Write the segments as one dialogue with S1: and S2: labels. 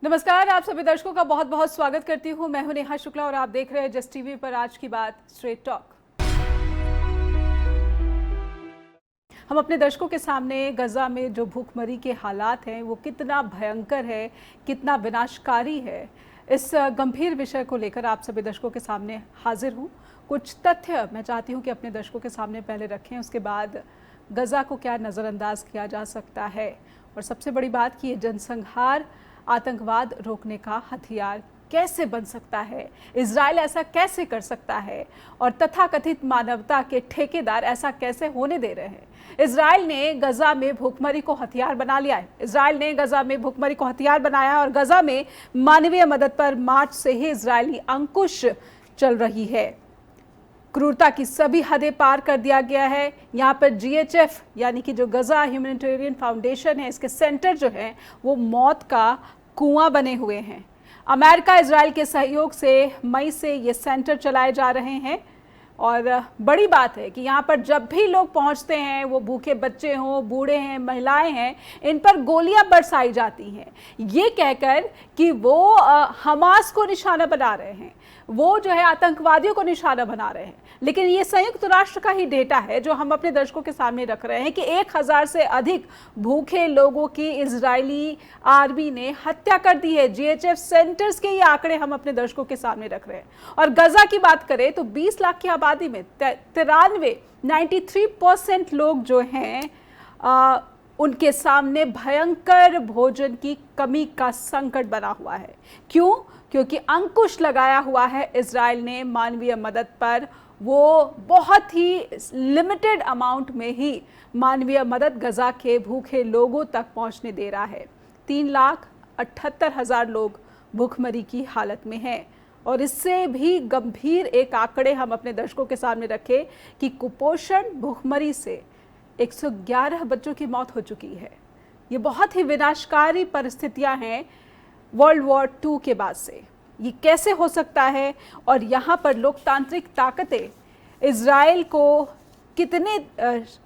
S1: नमस्कार, आप सभी दर्शकों का बहुत बहुत स्वागत करती हूँ। मैं हूँ नेहा शुक्ला और आप देख रहे हैं जस्ट टीवी पर आज की बात स्ट्रेट टॉक। हम अपने दर्शकों के सामने गजा में जो भूखमरी के हालात हैं वो कितना भयंकर है, कितना विनाशकारी है, इस गंभीर विषय को लेकर आप सभी दर्शकों के सामने हाजिर हूँ। कुछ तथ्य मैं चाहती हूँ कि अपने दर्शकों के सामने पहले रखें, उसके बाद गजा को क्या नज़रअंदाज किया जा सकता है और सबसे बड़ी बात कि ये जनसंहार आतंकवाद रोकने का हथियार कैसे बन सकता है, इजराइल ऐसा कैसे कर सकता है और तथाकथित मानवता के ठेकेदार ऐसा कैसे होने दे रहे हैं। इजराइल ने गजा में भूखमरी को हथियार बना लिया है। इजराइल ने गजा में भूखमरी को हथियार बनाया और गजा में मानवीय मदद पर मार्च से ही इजरायली अंकुश चल रही है। क्रूरता की सभी हदें पार कर दिया गया है। यहाँ पर GHF यानी कि जो गजा ह्यूमैनिटेरियन फाउंडेशन है, इसके सेंटर जो हैं वो मौत का कुआं बने हुए हैं। अमेरिका इजराइल के सहयोग से मई से ये सेंटर चलाए जा रहे हैं और बड़ी बात है कि यहाँ पर जब भी लोग पहुँचते हैं, वो भूखे बच्चे हों, बूढ़े हैं, महिलाएं हैं, इन पर गोलियां बरसाई जाती हैं ये कहकर कि वो हमास को निशाना बना रहे हैं, वो जो है आतंकवादियों को निशाना बना रहे हैं। लेकिन ये संयुक्त राष्ट्र का ही डेटा है जो हम अपने दर्शकों के सामने रख रहे हैं कि 1000 से अधिक भूखे लोगों की इजरायली आर्मी ने हत्या कर दी है। GHF सेंटर्स के ये आंकड़े हम अपने दर्शकों के सामने रख रहे हैं। और गजा की बात करें तो 20 लाख की आबादी में 93% लोग जो हैं उनके सामने भयंकर भोजन की कमी का संकट बना हुआ है। क्यों? क्योंकि अंकुश लगाया हुआ है इजराइल ने मानवीय मदद पर। वो बहुत ही लिमिटेड अमाउंट में ही मानवीय मदद गजा के भूखे लोगों तक पहुंचने दे रहा है। 3,78,000 लोग भूखमरी की हालत में हैं और इससे भी गंभीर एक आंकड़े हम अपने दर्शकों के सामने रखें कि कुपोषण भूखमरी से 111 बच्चों की मौत हो चुकी है। ये बहुत ही विनाशकारी परिस्थितियां हैं वर्ल्ड वॉर 2 के बाद से। ये कैसे हो सकता है और यहाँ पर लोकतांत्रिक ताकतें इजराइल को कितने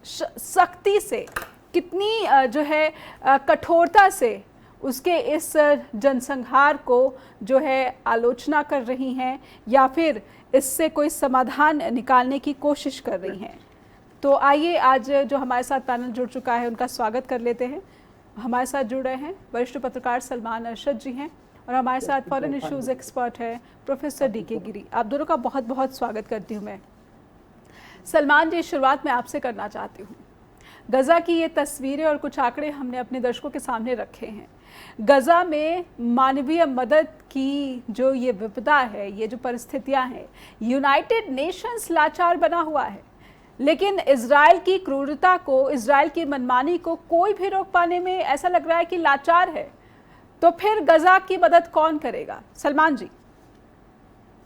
S1: सख्ती से, कितनी जो है कठोरता से उसके इस जनसंहार को जो है आलोचना कर रही हैं या फिर इससे कोई समाधान निकालने की कोशिश कर रही हैं। तो आइए आज जो हमारे साथ पैनल जुड़ चुका है उनका स्वागत कर लेते हैं। हमारे साथ जुड़ रहे हैं वरिष्ठ पत्रकार सलमान अरशद जी हैं और हमारे साथ फॉरेन इश्यूज एक्सपर्ट है प्रोफेसर DK गिरी। आप दोनों का बहुत बहुत स्वागत करती हूँ मैं। सलमान जी, शुरुआत में आपसे करना चाहती हूँ। गजा की ये तस्वीरें और कुछ आंकड़े हमने अपने दर्शकों के सामने रखे हैं। गजा में मानवीय मदद की जो ये विपदा है, ये जो परिस्थितियाँ हैं, यूनाइटेड नेशंस लाचार बना हुआ है। लेकिन इजराइल की क्रूरता को, इजराइल की मनमानी को कोई भी रोक पाने में ऐसा लग रहा है कि लाचार है। तो फिर गजा की मदद कौन करेगा? सलमान जी।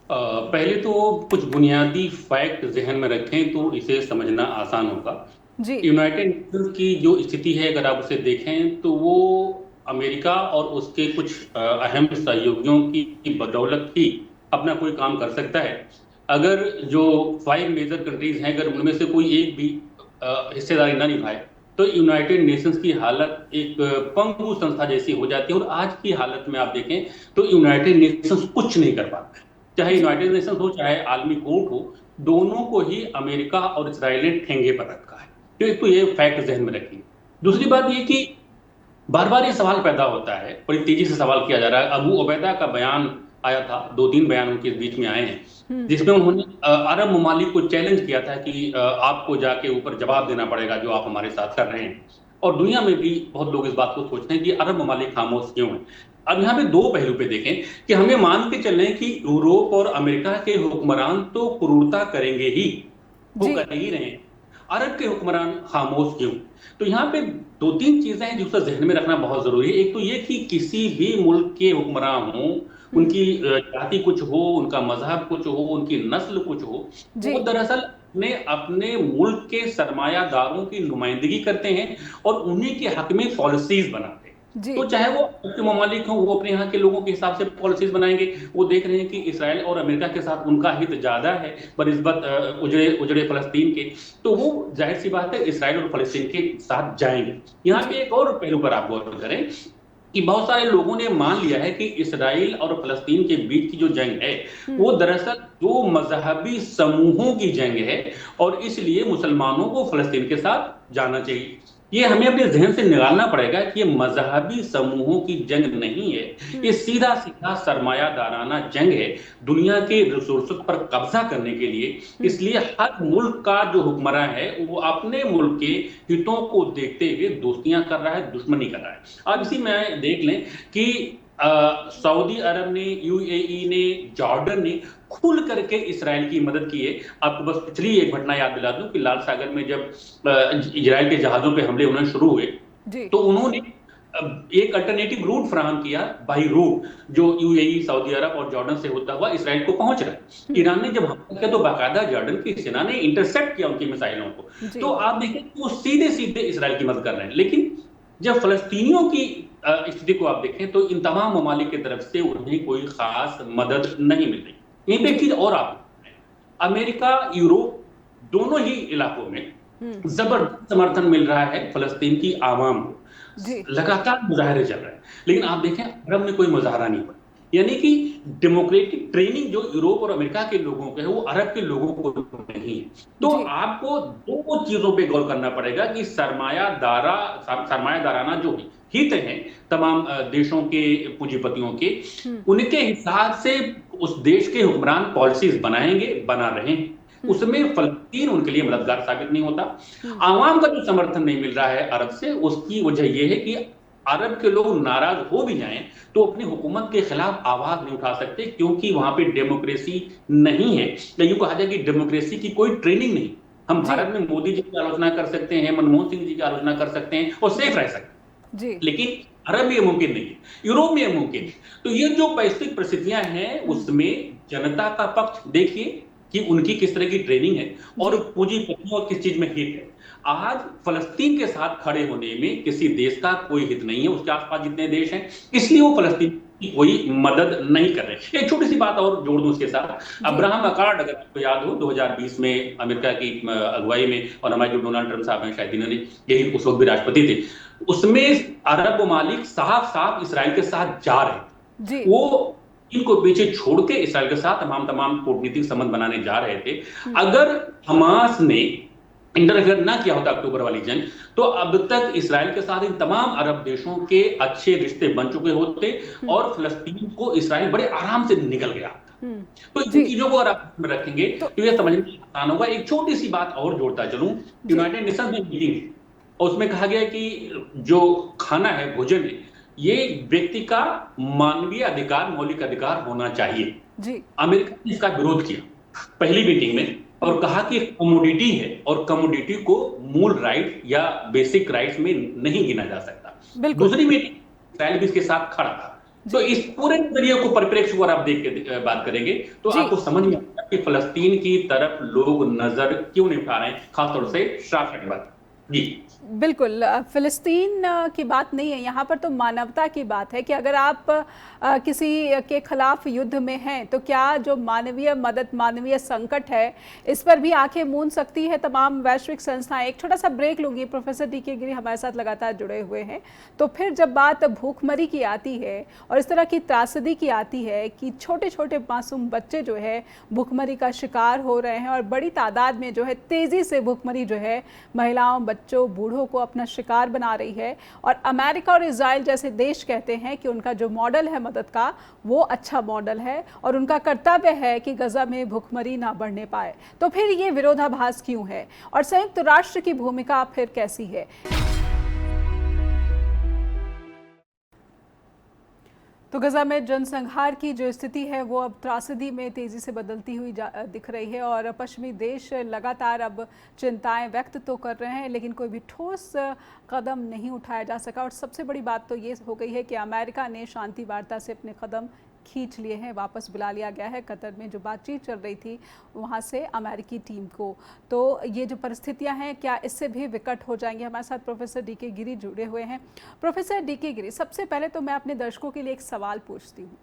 S2: पहले तो कुछ बुनियादी फैक्ट जहन में रखें तो इसे समझना आसान होगा
S1: जी।
S2: यूनाइटेड नेशंस की जो स्थिति है, अगर आप उसे देखें तो वो अमेरिका और उसके कुछ अहम सहयोगियों की बदौलत ही अपना कोई काम कर सकता है। अगर जो 5 मेजर कंट्रीज हैं, अगर उनमें से कोई एक भी हिस्सेदारी ना निभाए तो यूनाइटेड नेशंस की हालत एक पंगु संस्था जैसी हो जाती है। और आज की हालत में आप देखें तो यूनाइटेड नेशंस कुछ नहीं कर पाता है, चाहे यूनाइटेड नेशंस हो चाहे आलमी कोर्ट हो, दोनों को ही अमेरिका और इजराइल ने ठेंगे पर रखा है। तो एक तो ये फैक्ट जहन में रखिए। दूसरी बात ये कि बार बार ये सवाल पैदा होता है, बड़ी तेजी से सवाल किया जा रहा है। अबू उबैदा का बयान आया था, 2-3 बयान उनके बीच में आए हैं, जिसमें उन्होंने अरब ममालिक को चैलेंज किया था कि आपको जाके ऊपर जवाब देना पड़ेगा जो आप हमारे साथ कर रहे हैं। और दुनिया में भी बहुत लोग इस बात को सोचते हैं कि अरब ममालिक खामोश क्यों हैं। अब यहाँ पे दो पहलू पे देखें कि हमें मान के चलें कि यूरोप और अमेरिका के हुक्मरान तो क्रूरता करेंगे ही, वो कर ही रहे हैं, अरब के हुक्मरान खामोश क्यों? तो यहाँ पे 2-3 चीजें हैं जिसे जहन में रखना बहुत जरूरी है। एक तो ये कि किसी भी मुल्क के हुक्मरान हो, उनकी जाति कुछ हो, उनका मजहब कुछ हो, उनकी नस्ल कुछ हो, वो दरअसल अपने मुल्क के सरमायादारों की नुमाइंदगी करते हैं और उन्हीं के हक में पॉलिसीज बनाते हैं। तो चाहे वो ममालिक हो, वो अपने यहाँ के लोगों के हिसाब से पॉलिसीज बनाएंगे। वो देख रहे हैं कि इसराइल और अमेरिका के साथ उनका हित ज्यादा है बनिस्बत उजड़े फलस्तीन के, तो वो जाहिर सी बात है इसराइल और फलस्तीन के साथ जाएंगे। यहाँ पे एक और पहलू पर आप गौर करें कि बहुत सारे लोगों ने मान लिया है कि इसराइल और फलस्तीन के बीच की जो जंग है वो दरअसल दो मजहबी समूहों की जंग है, और इसलिए मुसलमानों को फलस्तीन के साथ जाना चाहिए। ये हमें अपने जहन से निकालना पड़ेगा कि ये मजहबी समूहों की जंग नहीं है, ये सीधा सीधा सरमायादाराना जंग है दुनिया के रिसोर्स पर कब्जा करने के लिए। इसलिए हर मुल्क का जो हुक्मरान है वो अपने मुल्क के हितों को देखते हुए दोस्तियां कर रहा है, दुश्मनी कर रहा है। अब इसी में देख लें कि सऊदी अरब ने, यूएई ने, जॉर्डन ने खुल करके इसराइल की मदद की है। आपको बस पिछली एक घटना याद दिला दूं कि लाल सागर में जब इसराइल के जहाजों पे हमले होने शुरू हुए तो उन्होंने एक अल्टरनेटिव रूट फराहम किया, बाई रूट, जो यूएई, सऊदी अरब और जॉर्डन से होता हुआ इसराइल को पहुंच रहा है। ईरान ने जब हमला किया तो बाकायदा जॉर्डन की सेना ने इंटरसेप्ट किया उनकी मिसाइलों को। तो आप देखें वो सीधे सीधे इसराइल की मदद कर रहे हैं। लेकिन जब फलस्तीनियों की स्थिति को आप देखें तो इन तमाम ममालिक की तरफ से उन्हें कोई खास मदद नहीं मिल रही। यहीं पे एक चीज और आप, अमेरिका, यूरोप, दोनों ही इलाकों में जबरदस्त समर्थन मिल रहा है फलस्तीन की आवाम को, लगातार मुजाहरे चल रहे हैं। लेकिन आप देखें अरब में कोई मुजाहरा नहीं हुआ, यानी कि डेमोक्रेटिक ट्रेनिंग जो यूरोप और अमेरिका के लोगों को है वो अरब के लोगों को नहीं है। तो आपको दो चीजों पे गौर करना पड़ेगा कि सरमायादाराना जो हित हैं तमाम देशों के पूंजीपतियों के, उनके हिसाब से उस देश के हुक्मरान पॉलिसीज बनाएंगे, बना रहे हैं, उसमें फलस्तीन उनके लिए मददगार साबित नहीं होता। आवाम का जो समर्थन नहीं मिल रहा है अरब से, उसकी वजह यह है कि अरब के लोग नाराज हो भी जाएं तो अपनी हुकूमत के खिलाफ आवाज नहीं उठा सकते, क्योंकि वहां पे डेमोक्रेसी नहीं है। या यूं कहा जाए कि डेमोक्रेसी की कोई ट्रेनिंग नहीं। हम भारत में मोदी जी की आलोचना कर सकते हैं, मनमोहन सिंह जी की आलोचना कर सकते हैं और सेफ रह सकते हैं, लेकिन अरब में यह मुमकिन नहीं है, यूरोप में यह मुमकिन है। तो ये जो वैश्विक परिस्थितियां हैं उसमें जनता का पक्ष देखिए कि उनकी किस तरह की ट्रेनिंग है और पूंजीपतियों किस चीज में हित है। आज फलस्तीन के साथ खड़े होने में किसी देश का कोई हित नहीं है, उसके आसपास जितने देश हैं, इसलिए वो फलस्तीन की कोई मदद नहीं कर रहे। एक छोटी सी बात और जोड़ दूं उसके साथ, अब्राहम अकॉर्ड, अगर आपको याद हो 2020 में अमेरिका की अगुवाई में, और हमारे जो डोनाल्ड ट्रंप साहब हैं शायद इन्होंने, यही उस वक्त भी राष्ट्रपति थे, उसमें अरब ममालिक साफ साफ इसराइल के साथ जा रहे थे। वो इनको पीछे छोड़ के इसराइल के साथ तमाम कूटनीतिक संबंध बनाने जा रहे थे। अगर हमास ने इंटरफेयर ना किया होता अक्टूबर वाली जंग, तो अब तक इसराइल के साथ इन तमाम अरब देशों के अच्छे रिश्ते बन चुके होते और फलस्तीन को इसराइल बड़े आराम से निकल गया। तो इन चीजों को अगर आप में रखेंगे तो यह समझने में आसान होगा। एक छोटी सी बात और जोड़ता चलूं, यूनाइटेड नेशंस में मीटिंग, और उसमें कहा गया कि जो खाना है, भोजन है, ये व्यक्ति का मानवीय अधिकार, मौलिक अधिकार होना चाहिए। अमेरिका ने इसका विरोध किया पहली मीटिंग में और कहा कि कमोडिटी है और कमोडिटी को मूल राइट या बेसिक राइट्स में नहीं गिना जा सकता। दूसरी मीटिंग इसराइल भी इसके साथ खड़ा था। तो इस पूरे नजरिए को, परिप्रेक्ष्य को आप देख के बात करेंगे तो आपको समझ में आता है कि फलस्तीन की तरफ लोग नजर क्यों नहीं उठा रहे हैं, खासतौर से शाह के बाद। जी
S1: बिल्कुल, फिलिस्तीन की बात नहीं है यहाँ पर, तो मानवता की बात है कि अगर आप किसी के खिलाफ युद्ध में हैं तो क्या जो मानवीय मदद, मानवीय संकट है, इस पर भी आंखें मूंद सकती है तमाम वैश्विक संस्थाएं। एक छोटा सा ब्रेक लूंगी, प्रोफेसर डीके गिरी हमारे साथ लगातार जुड़े हुए हैं। तो फिर जब बात भूखमरी की आती है और इस तरह की त्रासदी की आती है कि छोटे छोटे मासूम बच्चे जो है भूखमरी का शिकार हो रहे हैं और बड़ी तादाद में जो है तेज़ी से भूखमरी जो है महिलाओं, बच्चों, बूढ़ों को अपना शिकार बना रही है, और अमेरिका और इजराइल जैसे देश कहते हैं कि उनका जो मॉडल है मदद का वो अच्छा मॉडल है और उनका कर्तव्य है कि गजा में भूखमरी ना बढ़ने पाए, तो फिर ये विरोधाभास क्यों है और संयुक्त राष्ट्र की भूमिका फिर कैसी है? तो गजा में जनसंहार की जो स्थिति है वो अब त्रासदी में तेज़ी से बदलती हुई दिख रही है और पश्चिमी देश लगातार अब चिंताएं व्यक्त तो कर रहे हैं, लेकिन कोई भी ठोस कदम नहीं उठाया जा सका। और सबसे बड़ी बात तो ये हो गई है कि अमेरिका ने शांति वार्ता से अपने कदम खींच लिए हैं, वापस बुला लिया गया है कतर में जो बातचीत चल रही थी वहाँ से अमेरिकी टीम को। तो ये जो परिस्थितियाँ हैं क्या इससे भी विकट हो जाएंगी? हमारे साथ प्रोफेसर डीके गिरी जुड़े हुए हैं। प्रोफेसर डीके गिरी, सबसे पहले तो मैं अपने दर्शकों के लिए एक सवाल पूछती हूँ,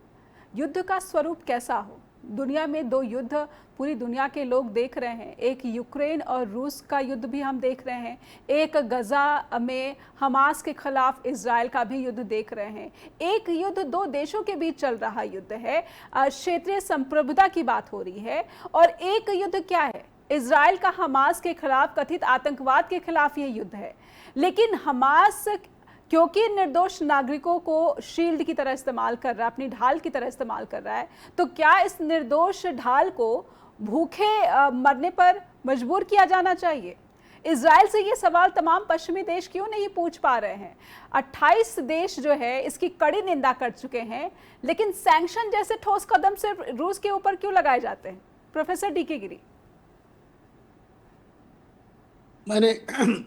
S1: युद्ध का स्वरूप कैसा हो, दुनिया में दो युद्ध पूरी दुनिया के लोग देख रहे हैं। एक यूक्रेन और रूस का युद्ध भी हम देख रहे हैं, एक गजा में हमास के खिलाफ इजराइल का भी युद्ध देख रहे हैं। एक युद्ध दो देशों के बीच चल रहा युद्ध है, क्षेत्रीय संप्रभुता की बात हो रही है। और एक युद्ध क्या है? इजराइल का हमास के खिलाफ, कथित आतंकवाद के खिलाफ ये युद्ध है। लेकिन हमास क्योंकि निर्दोष नागरिकों को शील्ड की तरह इस्तेमाल कर रहा है, अपनी ढाल की तरह इस्तेमाल कर रहा है, तो क्या इस निर्दोष ढाल को भूखे मरने पर मजबूर किया जाना चाहिए? इजराइल से ये सवाल तमाम पश्चिमी देश क्यों नहीं पूछ पा रहे हैं? 28 देश जो है इसकी कड़ी निंदा कर चुके हैं, लेकिन सैंक्शन जैसे ठोस कदम सिर्फ रूस के ऊपर क्यों लगाए जाते हैं? प्रोफेसर डीके गिरी।
S3: मैंने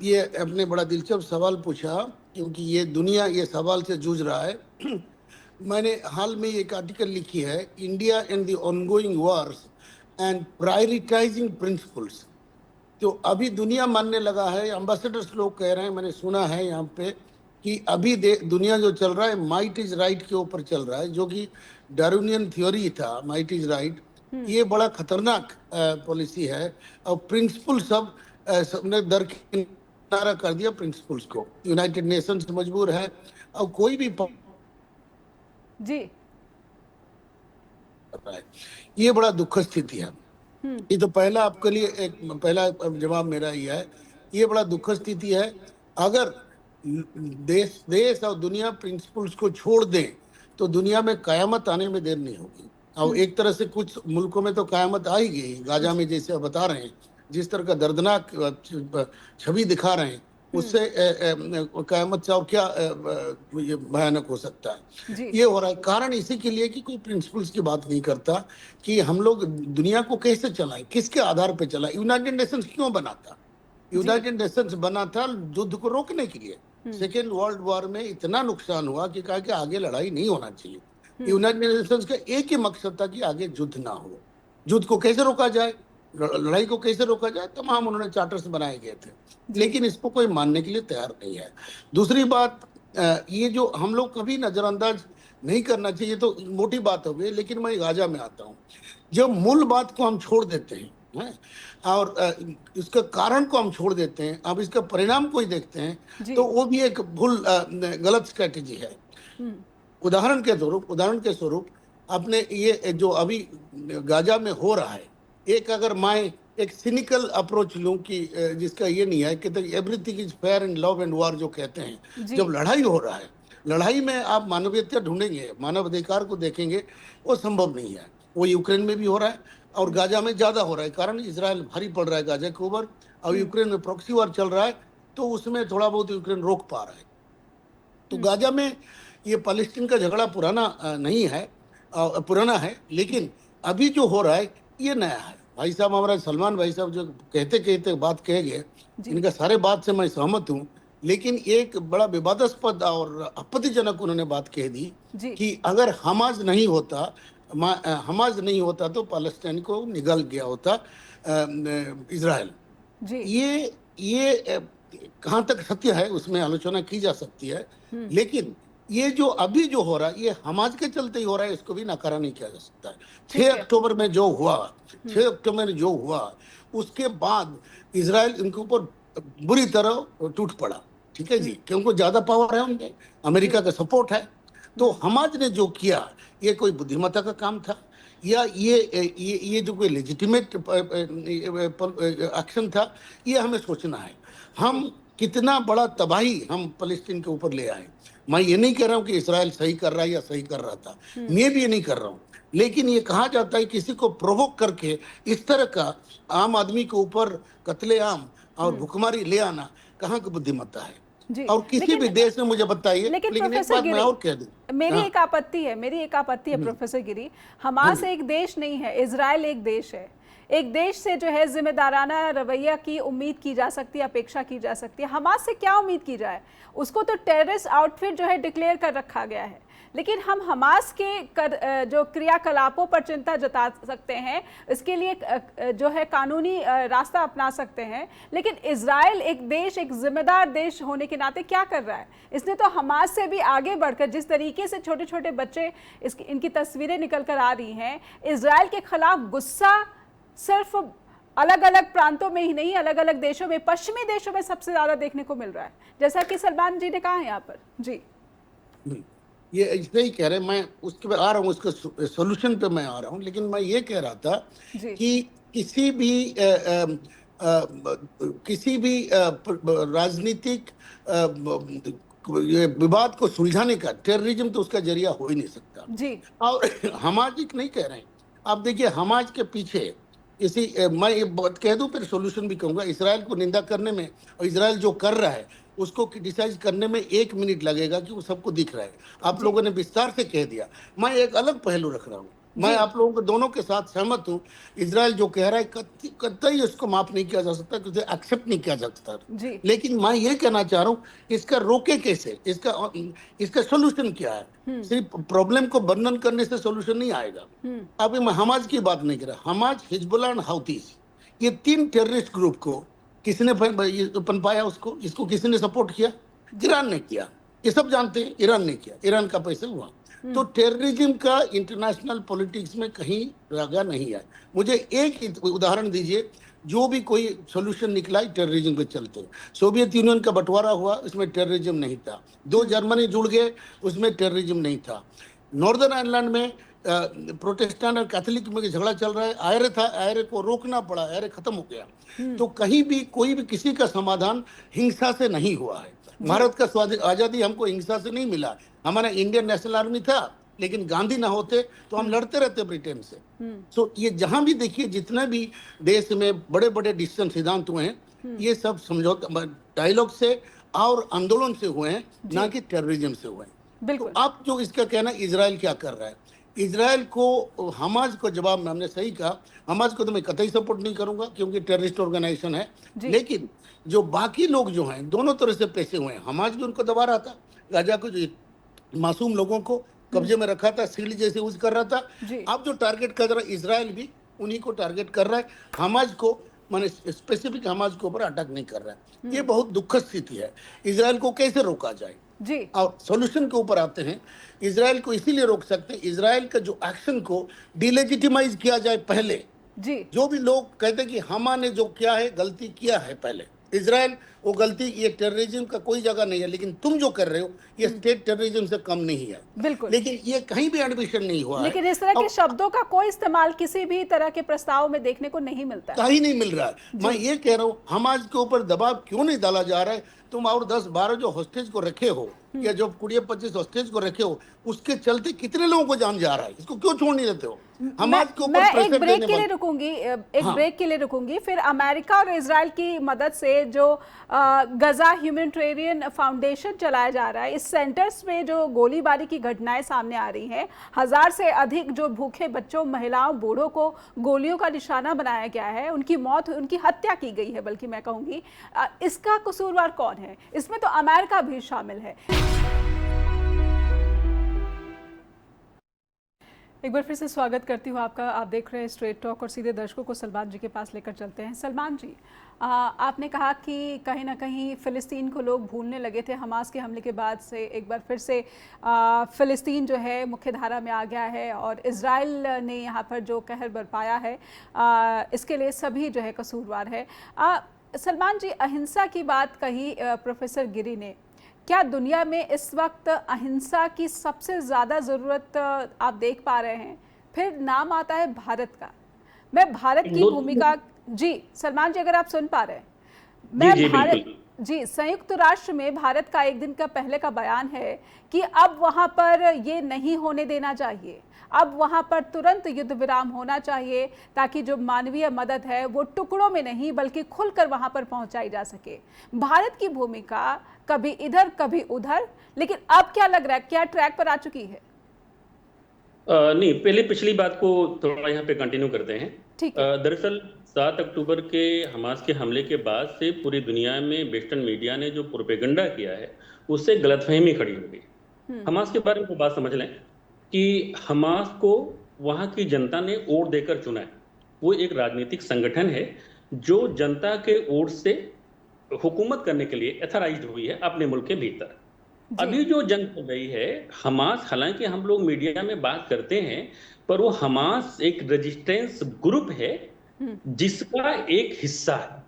S3: ये अपने बड़ा दिलचस्प सवाल पूछा, क्योंकि ये दुनिया ये सवाल से जूझ रहा है। मैंने हाल में एक आर्टिकल लिखी है, India and the ongoing Wars and prioritising principles. तो अभी दुनिया मानने लगा है, एम्बेसडर्स लोग कह रहे हैं, मैंने सुना है यहाँ पे, कि अभी दुनिया जो चल रहा है माइट इज राइट के ऊपर चल रहा है, जो कि डार्विनियन थ्योरी था, माइट इज राइट। ये बड़ा खतरनाक पॉलिसी है। और प्रिंसिपल सबने दरकिनारा कर दिया प्रिंसिपल्स को। यूनाइटेड नेशंस मजबूर है, और कोई भी
S1: जी
S3: ये बड़ा दुखद स्थिति है। ये तो पहला आपके लिए एक पहला जवाब मेरा ही है, ये बड़ा दुखद स्थिति है। अगर देश और दुनिया प्रिंसिपल्स को छोड़ दें तो दुनिया में कयामत आने में देर नहीं होगी। और एक तरह से कुछ मुल्कों में तो कयामत आ ही गई, गाजा में जैसे आप बता रहे हैं, जिस तरह का दर्दनाक छवि दिखा रहे हैं, उससे कयामत से और क्या ये भयानक हो सकता है। ये हो रहा है कारण इसी के लिए कि कोई प्रिंसिपल्स की बात नहीं करता कि हम लोग दुनिया को कैसे चलाएं, किसके आधार पे चलाएं। यूनाइटेड नेशंस क्यों बना था? यूनाइटेड नेशंस बना था युद्ध को रोकने के लिए। सेकेंड वर्ल्ड वॉर में इतना नुकसान हुआ कि कहा कि आगे लड़ाई नहीं होना चाहिए। यूनाइटेड नेशंस का एक ही मकसद था कि आगे युद्ध ना हो। युद्ध को कैसे रोका जाए, लड़ाई को कैसे रोका जाए, तमाम उन्होंने चार्टर्स बनाए गए थे, लेकिन इसको कोई मानने के लिए तैयार नहीं है। दूसरी बात, ये जो हम लोग कभी नजरअंदाज नहीं करना चाहिए, तो मोटी बात हो गई, लेकिन मैं गाजा में आता हूँ। जब मूल बात को हम छोड़ देते हैं और इसका कारण को हम छोड़ देते हैं, अब इसका परिणाम को ही देखते हैं, तो वो भी एक गलत स्ट्रेटेजी है। उदाहरण के स्वरूप अपने ये जो अभी गाजा में हो रहा है, एक अगर मैं एक सिनिकल अप्रोच लूं कि जिसका ये नहीं है कि everything is fair in love and war जो कहते हैं, जब लड़ाई हो रहा है, लड़ाई में आप मानवीयता ढूंढेंगे, मानव अधिकार को देखेंगे, वो संभव नहीं है। वो यूक्रेन में भी हो रहा है और गाजा में ज्यादा हो रहा है, कारण इजराइल भारी पड़ रहा है गाजा के ऊपर, और यूक्रेन में प्रॉक्सी वॉर चल रहा है, तो उसमें थोड़ा बहुत यूक्रेन रोक पा रहा है। तो गाजा में ये पैलेस्टीन का झगड़ा पुराना है, लेकिन अभी जो हो रहा है ये नया है। भाई साहब, हमारा सलमान भाई साहब जो कहते बात कह गए, इनका सारे बात से मैं सहमत हूँ, लेकिन एक बड़ा विवादास्पद और आपत्तिजनक उन्होंने बात कह दी कि अगर हमास नहीं होता तो पैलेस्टाइन को निगल गया होता इजराइल। ये कहाँ तक सत्य है उसमें आलोचना की जा सकती है, लेकिन ये जो अभी जो हो रहा है ये हमास के चलते ही हो रहा है, इसको भी नकारा नहीं किया जा सकता है। 6 अक्टूबर में जो हुआ उसके बाद इजराइल इनके ऊपर बुरी तरह टूट पड़ा, ठीक है जी, क्योंकि ज्यादा पावर है उनके, अमेरिका का सपोर्ट है। तो हमास ने जो किया ये कोई बुद्धिमत्ता का काम था या ये जो कोई लेजिटिमेट एक्शन था, ये हमें सोचना है। हम कितना बड़ा तबाही हम फलस्तीन के ऊपर ले आए। मैं ये नहीं कह रहा हूँ कि इजराइल सही कर रहा है या सही कर रहा था, मैं भी ये नहीं कर रहा हूँ, लेकिन ये कहा जाता है किसी को प्रोवोक करके इस तरह का आम आदमी के ऊपर कत्लेआम और भुखमरी ले आना कहाँ की बुद्धिमत्ता है? और किसी भी देश में मुझे बताइए।
S1: लेकिन
S3: एक बात मैं और कह दूं,
S1: मेरी एक आपत्ति है प्रोफेसर गिरी, हमास एक देश नहीं है, इजराइल एक देश है। एक देश से जो है जिम्मेदाराना रवैया की उम्मीद की जा सकती है, अपेक्षा की जा सकती है। हमास से क्या उम्मीद की जाए? उसको तो टेररिस्ट आउटफिट जो है डिक्लेयर कर रखा गया है। लेकिन हम हमास के जो क्रियाकलापों पर चिंता जता सकते हैं, इसके लिए जो है कानूनी रास्ता अपना सकते हैं। लेकिन इजराइल एक देश, एक जिम्मेदार देश होने के नाते क्या कर रहा है? इसने तो हमास से भी आगे बढ़कर, जिस तरीके से छोटे छोटे बच्चे इनकी तस्वीरें निकल कर आ रही हैं, इजराइल के खिलाफ गुस्सा सिर्फ अलग अलग प्रांतों में ही नहीं, अलग अलग देशों में, पश्चिमी देशों में सबसे ज्यादा देखने को मिल रहा है, जैसा कि सलमान जी ने कहा है यहाँ पर। जी,
S3: ये ऐसे ही कह रहे हैं, मैं उसके पे आ रहा हूँ, उसके सॉल्यूशन पे मैं आ रहा हूँ। लेकिन मैं ये कह रहा था कि किसी भी राजनीतिक ये विवाद को सुलझाने का टेररिज्म तो उसका जरिया हो ही नहीं सकता
S1: जी।
S3: और हमाज नहीं कह रहे हैं। आप देखिए, हमाज के पीछे मैं ये बात कह दूं, फिर सॉल्यूशन भी कहूंगा। इसराइल को निंदा करने में और इसराइल जो कर रहा है उसको क्रिटिसाइज करने में 1 मिनट लगेगा, कि वो सबको दिख रहा है। आप लोगों ने विस्तार से कह दिया। मैं एक अलग पहलू रख रहा हूँ। मैं आप लोगों को दोनों के साथ सहमत हूँ। इसराइल जो कह रहा है कतई उसको माफ नहीं किया जा सकता, उसे एक्सेप्ट नहीं किया जा सकता। लेकिन मैं ये कहना चाह रहा हूँ, इसका रोके कैसे, इसका सोल्यूशन क्या है? सिर्फ प्रॉब्लम को वर्णन करने से सोल्यूशन नहीं आएगा। अभी मैं हमाज की बात नहीं कर रहा। हमाज, हिजबुल्लाह और हौतीस, ये 3 टेररिस्ट ग्रुप को किसने पनपाया? इसको किसने सपोर्ट किया? ईरान ने किया। ये सब जानते हैं, ईरान ने किया। ईरान का पैसा हुआ। तो टेररिज्म का इंटरनेशनल पॉलिटिक्स में कहीं जगह नहीं है। मुझे एक उदाहरण दीजिए, जो भी कोई सोल्यूशन निकला टेररिज्म के चलते। सोवियत यूनियन का बंटवारा हुआ, उसमें टेररिज्म नहीं था। 2 जर्मनी जुड़ गए, उसमें टेररिज्म नहीं था। नॉर्दर्न आयरलैंड में प्रोटेस्टेंट और कैथोलिक में झगड़ा चल रहा है, आयरे था, आयरे को रोकना पड़ा, आयरे खत्म हो गया। तो कहीं भी कोई भी किसी का समाधान हिंसा से नहीं हुआ है। भारत का आजादी हमको हिंसा से नहीं मिला। हमारा इंडियन नेशनल आर्मी था, लेकिन गांधी ना होते तो हम लड़ते रहते ब्रिटेन से। सो ये जहां भी देखिए, जितने भी देश में बड़े बड़े डिसीजन सिद्धांत हुए हैं, ये सब समझौता डायलॉग से और आंदोलन से हुए हैं, ना कि टेररिज्म से हुए हैं। बिल्कुल। तो आप जो इसका कहना, इजराइल क्या कर रहा है? इजराइल को, हमाज को जवाब में हमने सही कहा। हमाज को तो मैं कतई सपोर्ट नहीं करूंगा, क्योंकि टेररिस्ट ऑर्गेनाइजेशन है। लेकिन जो बाकी लोग जो हैं, दोनों तरह से पैसे हुए हैं। हमाज भी उनको दबा रहा था, गाजा को, जो मासूम लोगों को कब्जे में रखा था, सील जैसे यूज कर रहा था। अब जो टारगेट कर रहा है इजराइल भी उन्हीं को टारगेट कर रहा है। हमाज को, माने स्पेसिफिक हमाज के ऊपर अटैक नहीं कर रहा है। ये बहुत दुखद स्थिति है। इजराइल को कैसे रोका जाए? और सॉल्यूशन के ऊपर आते हैं। इजराइल को इसीलिए रोक सकते हैं, इजराइल का जो एक्शन को डिलेजिटिमाइज किया जाए पहले। जो भी लोग कहते हैं कि हमा ने जो किया है, गलती किया है, पहले इजराइल वो गलती, ये टेररिज्म का कोई जगह नहीं है, लेकिन तुम जो कर रहे हो ये स्टेट टेररिज्म से कम नहीं है। बिल्कुल। लेकिन ये कहीं भी एडमिशन नहीं हुआ
S1: लेकिन इस तरह के शब्दों का कोई इस्तेमाल किसी भी तरह के प्रस्ताव में देखने को नहीं मिलता,
S3: कहीं नहीं मिल रहा है। मैं ये कह रहा हूँ, हमाज के ऊपर दबाव क्यों नहीं डाला जा रहा है? तुम और 10-12 जो हॉस्टेज को रखे हो, या जो 20-25 हॉस्टेज को रखे हो, उसके चलते कितने लोगों को जान जा रहा है? इसको क्यों छोड़ नहीं देते हो?
S1: मैं एक ब्रेक के लिए रुकूंगी, फिर अमेरिका और इजराइल की मदद से जो गजा ह्यूमैनिटेरियन फाउंडेशन चलाया जा रहा है, इस सेंटर्स में जो गोलीबारी की घटनाएं सामने आ रही हैं, 1000 से अधिक जो भूखे बच्चों, महिलाओं, बूढ़ों को गोलियों का निशाना बनाया गया है, उनकी मौत, उनकी हत्या की गई है, बल्कि मैं कहूंगी। इसका कसूरवार कौन है? इसमें तो अमेरिका भी शामिल है। एक बार फिर से स्वागत करती हूँ आपका। आप देख रहे हैं स्ट्रेट टॉक और सीधे दर्शकों को सलमान जी के पास लेकर चलते हैं। सलमान जी, आपने कहा कि कहीं ना कहीं फ़िलिस्तीन को लोग भूलने लगे थे। हमास के हमले के बाद से एक बार फिर से फ़िलिस्तीन जो है मुख्य धारा में आ गया है, और इजराइल ने यहाँ पर जो कहर बरपाया है, इसके लिए सभी जो है कसूरवार है। सलमान जी, अहिंसा की बात कही प्रोफेसर गिरी ने। क्या दुनिया में इस वक्त अहिंसा की सबसे ज़्यादा ज़रूरत आप देख पा रहे हैं? फिर नाम आता है भारत का। मैं भारत की भूमिका, जी सलमान जी अगर आप सुन पा रहे हैं, मैं संयुक्त राष्ट्र में भारत का एक दिन का पहले का बयान है कि अब वहाँ पर ये नहीं होने देना चाहिए, अब वहाँ पर तुरंत युद्ध विराम होना चाहिए, ताकि जो मानवीय मदद है वो टुकड़ों में नहीं बल्कि खुलकर वहाँ पर पहुँचाई जा सके। भारत की भूमिका कभी इधर कभी उधर, लेकिन अब क्या लग रहा है, क्या ट्रैक पर आ चुकी है?
S2: नहीं, पहले पिछली बात को थोड़ा यहाँ पे कंटिन्यू करते हैं। दरअसल 7 अक्टूबर के हमास के हमले के बाद से पूरी दुनिया में वेस्टर्न मीडिया ने जो प्रोपेगेंडा किया है, उससे गलतफहमी खड़ी हो गई। हमास के बारे में तो बात समझ लें कि हमास को वहां की जनता ने वोट देकर चुना है। वो एक राजनीतिक संगठन है जो जनता के वोट से हुकूमत करने के लिए एथराइज्ड हुई है अपने मुल्क के भीतर।
S1: जी।
S2: अभी जो जंग चल रही है हमास, हालांकि हम लोग मीडिया में बात करते हैं, पर वो हमास एक रेजिस्टेंस ग्रुप है जिसका एक हिस्सा है।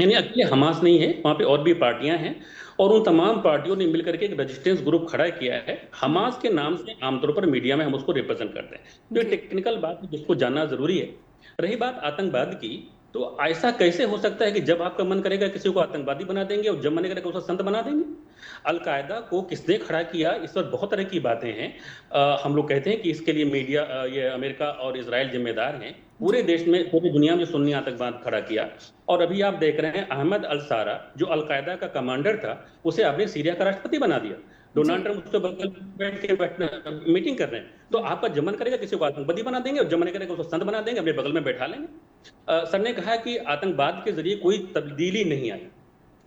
S2: यानी अकेले हमास नहीं है, वहां पे और भी पार्टियां हैं और उन तमाम पार्टियों ने मिलकर के एक रेजिस्टेंस ग्रुप खड़ा किया है। हमास के नाम से आमतौर पर मीडिया में हम उसको रिप्रेजेंट करते हैं, जो
S1: जी।
S2: टेक्निकल बात है जिसको जानना जरूरी है। रही बात आतंकवाद की, तो ऐसा कैसे हो सकता है कि जब आपका मन करेगा किसी को आतंकवादी बना देंगे और जब मन करेगा उसको संत बना देंगे? अलकायदा को किसने खड़ा किया, इस पर बहुत तरह की बातें हैं। हम लोग कहते हैं कि इसके लिए मीडिया, ये अमेरिका और इजराइल जिम्मेदार हैं। पूरे देश में, पूरी दुनिया में सुन्नी आतंकवाद खड़ा किया। और अभी आप देख रहे हैं अहमद अल सारा जो अलकायदा का कमांडर था, उसे आपने सीरिया का राष्ट्रपति बना दिया। डोनाल्ड ट्रंप उसके बगल में बैठ के मीटिंग कर रहे हैं। तो आपका जब मन करेगा किसी को आतंकवादी बना देंगे और जब मन करेगा उसको संत बना देंगे, अपने बगल में बैठा लेंगे। सर ने कहा कि आतंकवाद के जरिए कोई तब्दीली नहीं आई।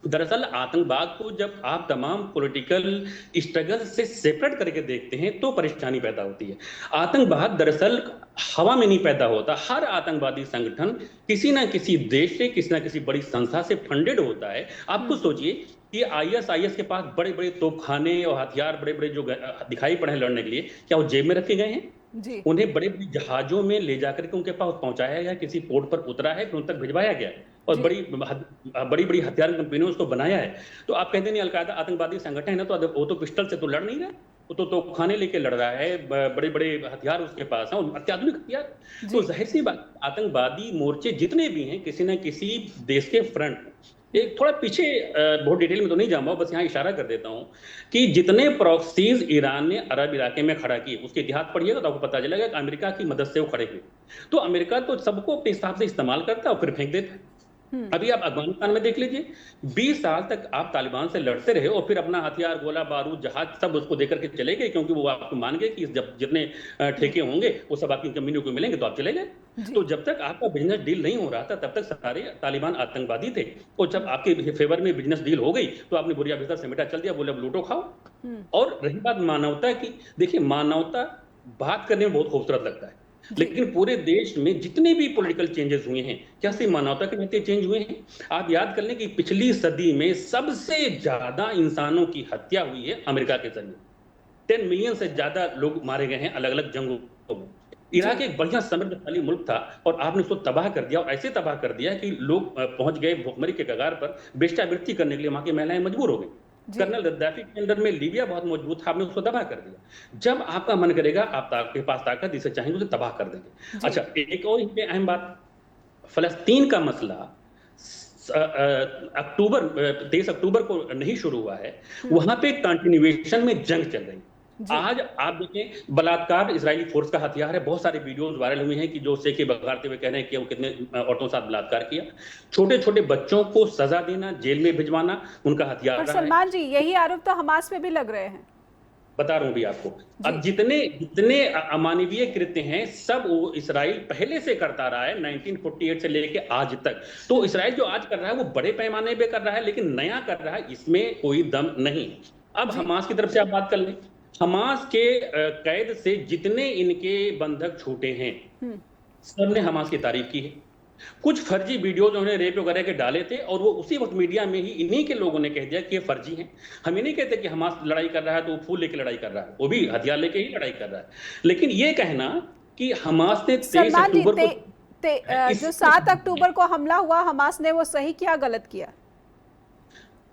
S2: दरअसल आतंकवाद को जब आप तमाम पॉलिटिकल स्ट्रगल से सेपरेट करके देखते हैं तो परेशानी पैदा होती है। आतंकवाद दरअसल हवा में नहीं पैदा होता। हर आतंकवादी संगठन किसी ना किसी देश से, किसी ना किसी बड़ी संस्था से फंडेड होता है। आप खुद सोचिए कि आईएस के पास बड़े बड़े तोपखाने और हथियार बड़े बड़े जो दिखाई पड़े हैं लड़ने के लिए, क्या वो जेब में रखे गए हैं?
S1: जी।
S2: उन्हें बड़े बड़े जहाजों में ले जाकर के उनके पास पहुंचाया गया, किसी पोर्ट पर उतरा है, फिर उन तक भिजवाया गया है और बड़ी बड़ी हथियार कंपनियों ने उसको बनाया है। तो आप कहते नहीं अलकायदा आतंकवादी संगठन है ना, तो वो तो पिस्टल से तो लड़ नहीं रहा, वो तो खाने लेके लड़ रहा है, बड़े बड़े हथियार उसके पास हैं और अत्याधुनिक हथियार। तो जाहिर सी बात, आतंकवादी मोर्चे जितने भी हैं किसी न किसी देश के फ्रंट, एक थोड़ा पीछे, बहुत डिटेल में तो नहीं जाऊंगा, बस यहाँ इशारा कर देता हूँ कि जितने प्रॉक्सीज ईरान ने अरब इलाके में खड़ा किए, उसके इतिहास पढ़िएगा तो आपको पता चलेगा कि अमेरिका की मदद से वो खड़े हुए। तो अमेरिका तो सबको अपने हिसाब से इस्तेमाल करता है और फिर फेंक देता है। अभी आप अफगानिस्तान में देख लीजिए, 20 साल तक आप तालिबान से लड़ते रहे और फिर अपना हथियार, गोला बारूद, जहाज सब उसको देकर के चले गए, क्योंकि वो आपको मान गए कि जब जितने ठेके होंगे वो सब आपकी कंपनियों को मिलेंगे तो आप चले गए। तो जब तक आपका बिजनेस डील नहीं हो रहा था तब तक सारे तालिबान आतंकवादी थे, और जब आपके फेवर में बिजनेस डील हो गई तो आपने बुरिया भीतर समेटा चल दिया, बोले अब लूटो खाओ। और रही बात मानवता की, देखिए मानवता बात करने में बहुत खूबसूरत लगता है, लेकिन पूरे देश में जितने भी पॉलिटिकल चेंजेस हुए हैं, क्या सिर्फ मानवता के नाते चेंज हुए हैं? आप याद कर लें कि पिछली सदी में सबसे ज्यादा इंसानों की हत्या हुई है अमेरिका के जरिए। 10 मिलियन से ज्यादा लोग मारे गए हैं अलग अलग जंगों में। इराक एक बढ़िया समृद्धशाली मुल्क था और आपने उसको तबाह कर दिया, और ऐसे तबाह कर दिया कि लोग पहुंच गए भुखमरी के कगार पर। वेश्यावृत्ति करने के लिए वहां की महिलाएं मजबूर हो गई। कर्नल गद्दाफी के अंदर में लीबिया बहुत मजबूत था, आपने उसको तबाह कर दिया। जब आपका मन करेगा आप आपके पास ताकत जिसे चाहेंगे उसे तबाह कर देंगे। अच्छा, एक और अहम बात, फलस्तीन का मसला अक्टूबर 23 अक्टूबर को नहीं शुरू हुआ है, वहां पे कंटिन्यूएशन में जंग चल रही है। आज आप देखें, बलात्कार इजरायली फोर्स का हथियार है। बहुत सारे वीडियोस वायरल हुए हैं कि जो सेके बघारते हुए कह रहे हैं कि वो कितने औरतों के साथ बलात्कार किया। छोटे छोटे बच्चों को सजा देना, जेल में भिजवाना उनका हथियार
S1: पर
S2: रहा है।
S1: सलमान जी, यही आरोप तो हमास पे भी लग रहे हैं।
S2: बता रहा हूं भी आपको, अब जितने अमानवीय कृत्य हैं सब वो इसराइल पहले से करता रहा है, 1948 से लेके आज तक। तो इसराइल जो आज कर रहा है वो बड़े पैमाने पे कर रहा है, लेकिन नया कर रहा है, इसमें कोई दम नहीं। अब हमास की तरफ से आप बात कर लें, हमास के कैद से जितने इनके बंधक छूटे हैं सबने हमास की तारीफ की है। कुछ फर्जी वीडियो जो उन्होंने रेप वगैरह के डाले थे और वो उसी वक्त मीडिया में ही इन्हीं के लोगों ने कह दिया कि ये फर्जी हैं। हम ये नहीं कहते कि हमास लड़ाई कर रहा है तो वो फूल लेके लड़ाई कर रहा है, वो भी हथियार लेके ही लड़ाई कर रहा है। लेकिन ये कहना कि हमास ने 23 अक्टूबर को
S1: जो 7 अक्टूबर को हमला हुआ, हमास ने वो सही किया गलत किया?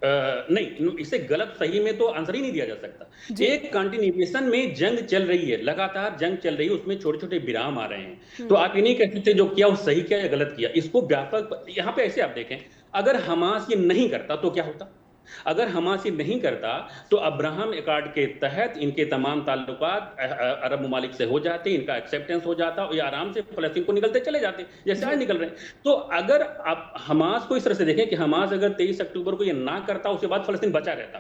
S2: नहीं, इसे गलत सही में तो आंसर ही नहीं दिया जा सकता। एक कंटिन्यूएशन में जंग चल रही है, लगातार जंग चल रही है, उसमें छोटे छोटे विराम आ रहे हैं। तो आप ये नहीं कह सकते जो किया वो सही किया या गलत किया। इसको व्यापक, यहाँ पे ऐसे आप देखें, अगर हमास ये नहीं करता तो क्या होता? अगर हमास ये नहीं करता तो अब्राहम एक्कॉर्ड के तहत इनके तमाम ताल्लुकात अरब ममालिक से हो जाते, इनका एक्सेप्टेंस हो जाता और ये आराम से फलस्तीन को निकलते चले जाते जैसे आज निकल रहे हैं। तो अगर आप हमास को इस तरह से देखें कि हमास अगर 23 अक्टूबर को ये ना करता, उसके बाद फलस्तीन बचा रहता,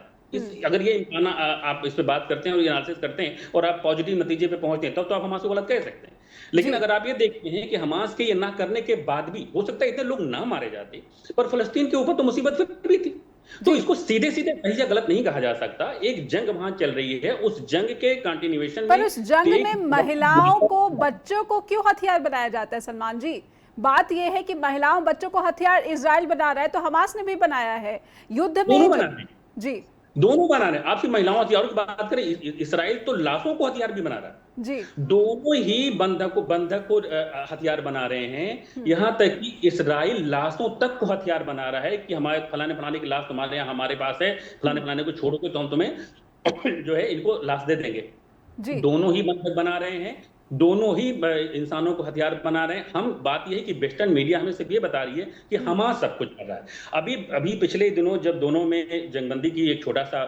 S2: अगर ये इम्कान आप इस पर बात करते हैं और एनालिसिस करते हैं और आप पॉजिटिव नतीजे पे पहुंचते हैं, तब तो आप हमास को गलत कह सकते हैं। लेकिन अगर आप ये देखते हैं कि हमास के ये ना करने के बाद भी हो सकता है इतने लोग ना मारे जाते, पर फलस्तीन के ऊपर तो मुसीबत फिर भी थी। तो इसको सीधे सीधे सही या गलत नहीं कहा जा सकता। एक जंग वहां चल रही है, उस जंग के कंटिन्यूएशन
S1: पर
S2: में
S1: उस जंग में महिलाओं को, बच्चों को क्यों हथियार बनाया जाता है सलमान जी? बात यह है कि महिलाओं बच्चों को हथियार इजराइल बना रहा है, तो हमास ने भी बनाया है युद्ध में
S2: दोनों बना रहे हैं,
S1: जी
S2: दोनों बना रहे हैं। आप सिर्फ महिलाओं हथियारों की बात करें, इसराइल तो लाशों को हथियार भी बना रहा है।
S1: जी
S2: दोनों ही बंधक को हथियार बना रहे हैं। यहां तक कि इसराइल लाशों तक को हथियार बना रहा है कि हमारे फलाने फलाने की लाश तुम्हारे यहाँ हमारे पास है, फलाने फलाने को छोड़ोगे तो हम तुम्हें जो है इनको लाश दे देंगे।
S1: जी
S2: दोनों ही बंधक बना रहे हैं, दोनों ही इंसानों को हथियार बना रहे हैं। हम बात यह है कि वेस्टर्न मीडिया हमें सिर्फ ये बता रही है कि हमास सब कुछ कर रहा है। अभी अभी पिछले दिनों जब दोनों में जंगबंदी की एक छोटा सा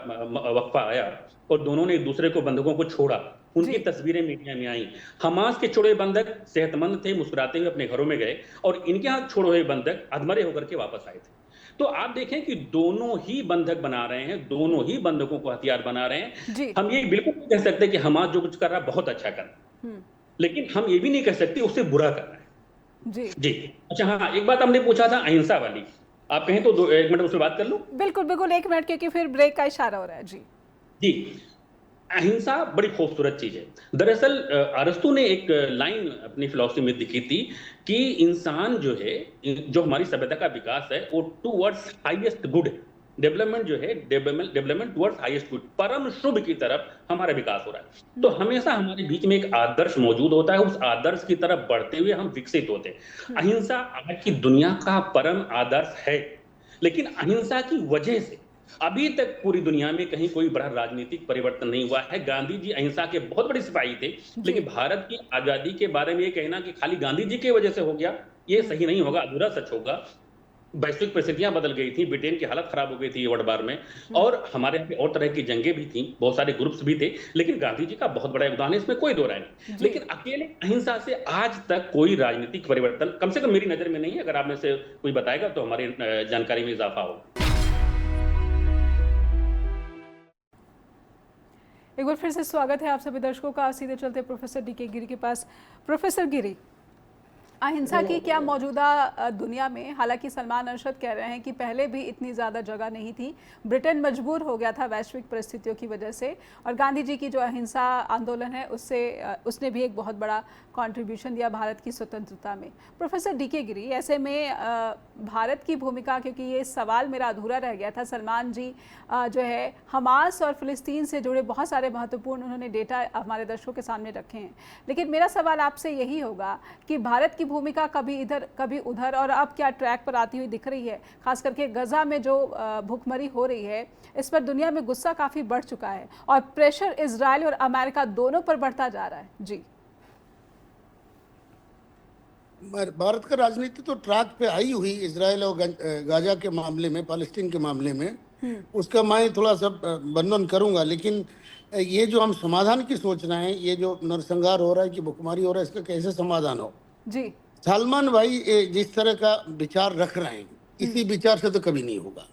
S2: वक्फा आया और दोनों ने एक दूसरे को बंधकों को छोड़ा, उनकी तस्वीरें मीडिया में आई। हमास के छोड़े बंधक सेहतमंद थे, मुस्कुराते हुए अपने घरों में गए, और इनके हाथ छोड़े हुए बंधक अधमरे होकर के वापस आए थे। तो आप देखें कि दोनों ही बंधक बना रहे हैं, दोनों ही बंधकों को हथियार बना रहे हैं। हम ये बिल्कुल नहीं कह सकते कि हमास जो कुछ कर रहा है बहुत अच्छा कर रहा है, लेकिन हम ये भी नहीं कह सकते उससे बुरा कर रहा है।
S1: जी
S2: जी अच्छा, हाँ, एक बात हमने पूछा था अहिंसा वाली, आप कहें तो 1 मिनट उसमें बात कर लूं?
S1: बिल्कुल बिल्कुल, 1 मिनट, क्योंकि फिर ब्रेक का इशारा हो रहा है। जी
S2: जी, अहिंसा बड़ी खूबसूरत चीज है। दरअसल अरस्तु ने एक लाइन अपनी फिलॉसफी में लिखी थी कि इंसान जो है, जो हमारी सभ्यता का विकास है, वो टूवर्ड्स हाईएस्ट गुड, डेवलपमेंट जो है, डेवलपमेंट टुवर्ड्स हाईएस्ट गुड, परम शुभ की तरफ हमारा विकास हो रहा है। तो हमेशा हमारे बीच में एक आदर्श मौजूद होता है, उस आदर्श की तरफ बढ़ते हुए हम विकसित होते हैं। अहिंसा आज की दुनिया का परम आदर्श है, लेकिन अहिंसा की वजह से अभी तक पूरी दुनिया में कहीं कोई बड़ा राजनीतिक परिवर्तन नहीं हुआ है। गांधी जी अहिंसा के बहुत बड़े सिपाही थे, लेकिन भारत की आजादी के बारे में ये कहना कि खाली गांधी जी की वजह से हो गया, ये सही नहीं होगा, अधूरा सच होगा। वैश्विक परिस्थितियां बदल गई थी, ब्रिटेन की हालत खराब हो गई थी वर्ल्ड वार में, और हमारे यहाँ पे और तरह की जंगें भी थी, बहुत सारे ग्रुप्स भी थे, लेकिन गांधी जी का बहुत बड़ा योगदान है, इसमें कोई दो राय नहीं। लेकिन अकेले अहिंसा से आज तक कोई राजनीतिक परिवर्तन कम से कम मेरी नजर में नहीं है। अगर आप में से कोई बताएगा तो हमारी जानकारी में इजाफा होगा।
S1: एक बार फिर से स्वागत है आप सभी दर्शकों का। सीधे चलते प्रोफेसर डीके गिरी के पास। प्रोफेसर गिरी, अहिंसा की क्या मौजूदा दुनिया में, हालांकि सलमान अरशद कह रहे हैं कि पहले भी इतनी ज़्यादा जगह नहीं थी, ब्रिटेन मजबूर हो गया था वैश्विक परिस्थितियों की वजह से, और गांधी जी की जो अहिंसा आंदोलन है उसने भी एक बहुत बड़ा कंट्रीब्यूशन दिया भारत की स्वतंत्रता में। प्रोफेसर डीके गिरी, ऐसे में भारत की भूमिका, क्योंकि ये सवाल मेरा अधूरा रह गया था, सलमान जी जो है हमास और फ़िलिस्तीन से जुड़े बहुत सारे महत्वपूर्ण उन्होंने डेटा हमारे दर्शकों के सामने रखे हैं, लेकिन मेरा सवाल आपसे यही होगा कि भारत की भूमिका कभी इधर कभी उधर, और अब क्या ट्रैक पर आती हुई दिख रही है, खास करके गजा में जो भूखमरी हो रही है, इस पर दुनिया में गुस्सा काफ़ी बढ़ चुका है और प्रेशर इजराइल और अमेरिका दोनों पर बढ़ता जा रहा है। जी,
S3: भारत का राजनीति तो ट्रैक पे आई हुई इजराइल और गाजा के मामले में, पालेस्टीन के मामले में, उसका मैं थोड़ा सा वर्णन करूंगा। लेकिन ये जो हम समाधान की सोच रहे हैं, ये जो नरसंहार हो रहा है कि भुखमरी हो रहा है, इसका कैसे समाधान हो।
S1: जी,
S3: सलमान भाई जिस तरह का विचार रख रहे हैं, इसी विचार से तो कभी नहीं होगा।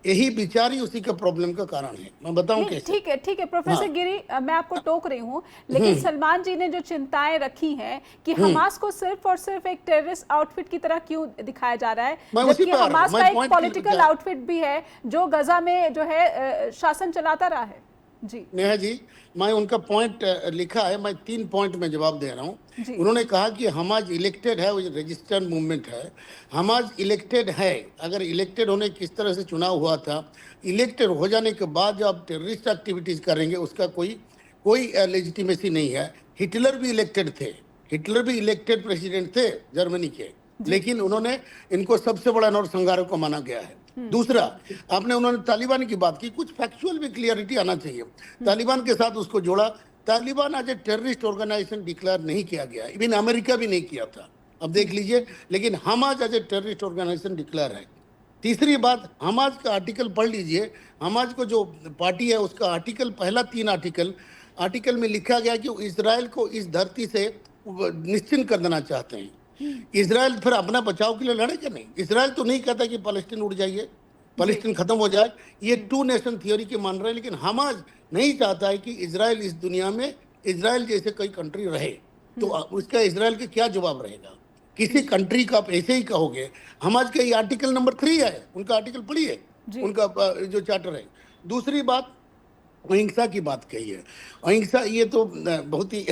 S3: यही विचार ही उसी का प्रॉब्लम का कारण है। मैं बताऊं कैसे?
S1: ठीक है प्रोफेसर गिरी, मैं आपको टोक रही हूँ, लेकिन सलमान जी ने जो चिंताएं रखी हैं कि हमास को सिर्फ और सिर्फ एक टेररिस्ट आउटफिट की तरह क्यों दिखाया जा रहा है, जबकि हमास का एक पॉलिटिकल आउटफिट भी है जो गजा में जो है शासन चलाता रहा है। जी
S3: नेहा जी, मैं उनका पॉइंट लिखा है, मैं 3 पॉइंट में जवाब दे रहा हूँ। उन्होंने कहा कि हमाज इलेक्टेड है, वो रजिस्टर्ड मूवमेंट है, हमाज इलेक्टेड है। अगर इलेक्टेड होने किस तरह से चुनाव हुआ था, इलेक्टेड हो जाने के बाद जो आप टेररिस्ट एक्टिविटीज करेंगे उसका कोई लेजिटिमेसी नहीं है। हिटलर भी इलेक्टेड थे, हिटलर भी इलेक्टेड प्रेसिडेंट थे जर्मनी के, लेकिन उन्होंने इनको सबसे बड़ा नरसंहार को माना गया है। दूसरा, उन्होंने तालिबान की बात की, कुछ फैक्चुअल भी क्लियरिटी आना चाहिए। तालिबान के साथ उसको जोड़ा, Taliban as a terrorist organisation declare नहीं किया गया, इवन अमेरिका भी नहीं किया था, अब देख लीजिए, लेकिन Hamas as a terrorist organisation declare है। तीसरी बात, हमाज का आर्टिकल पढ़ लीजिए, हमाज को जो पार्टी है उसका आर्टिकल, पहला 3 आर्टिकल में लिखा गया कि इजराइल को इस धरती से निश्चिन्त कर देना चाहते हैं। इजराइल फिर अपना बचाव के लिए लड़ेगा नहीं। इजराइल तो नहीं कहता कि पैलेस्टीन उड़ जाइए, पैलेस्टीन खत्म हो जाए, ये 2 नेशन थियोरी के मान रहे हैं, लेकिन हमाज नहीं चाहता है कि इजराइल इस दुनिया में इजराइल जैसे कोई कंट्री रहे। तो उसका इजराइल का क्या जवाब रहेगा? किसी कंट्री का आप ऐसे ही कहोगे? हमाज का ये आर्टिकल नंबर 3 है, उनका आर्टिकल पढ़िए,
S1: जी।
S3: उनका जो चार्टर है। दूसरी बात, अहिंसा की बात कही है। अहिंसा ये तो बहुत ही